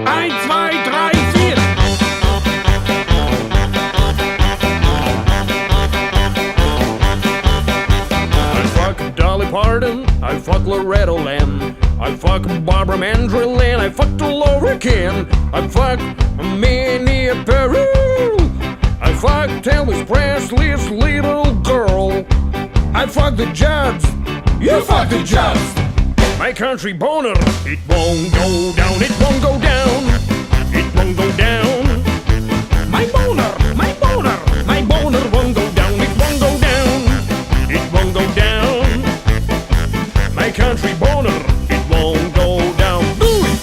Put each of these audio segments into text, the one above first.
Eins, zwei, drei, vier. I fuck Dolly Parton, I fuck Loretta Lynn, I fuck Barbara Mandrillin, I fuck Laura Ken, I fuck Minnie Peru, I fuck Elvis Presley's little girl, I fuck the Judds, you fuck the Judds. My country boner, it won't go down, it won't go down, it won't go down. My boner, my boner, my boner won't go down, it won't go down, it won't go down. My country boner, it won't go down. Do it!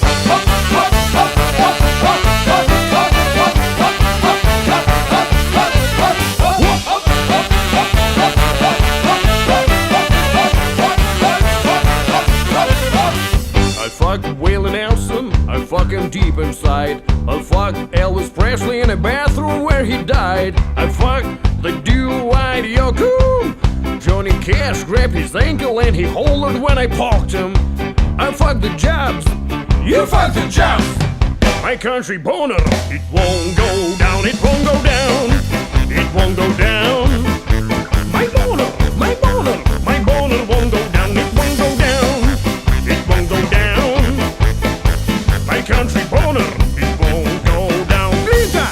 I fuck Willie Nelson, I fuck him deep inside. I fuck Elvis Presley in a bathroom where he died. I fuck the do-white Yoko. Johnny Cash grabbed his ankle and he hollered when I poked him. I fuck the Jobs, you fuck the Jobs. My country boner, it won't go down, it won't go down, it won't go down. My boner, my boner, my boner won't go down, it won't go down, it won't go down. My country boner, it won't go down. Grita!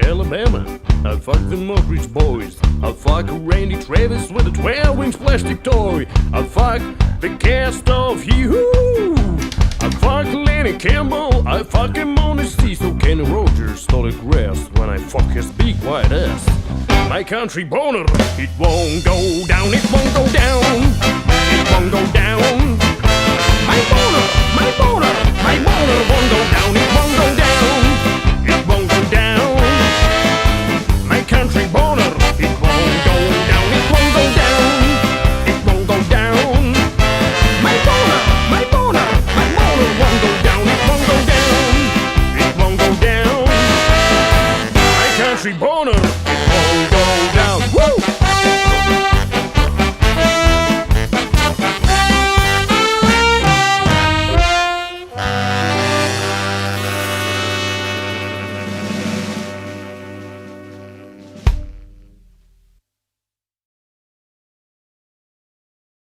Alabama, I fuck the Mockridge Boys, I fuck Randy Travis with a 12-inch plastic toy, I fuck the cast of Hee-Hoo, I fuck Lenny Campbell, I fuck him on his teeth, so Kenny Rogers stole the grass when I fuck his big white ass. My country boner, it won't go down, it won't go down, it won't go down. My boner, my boner, my boner won't go down, it won't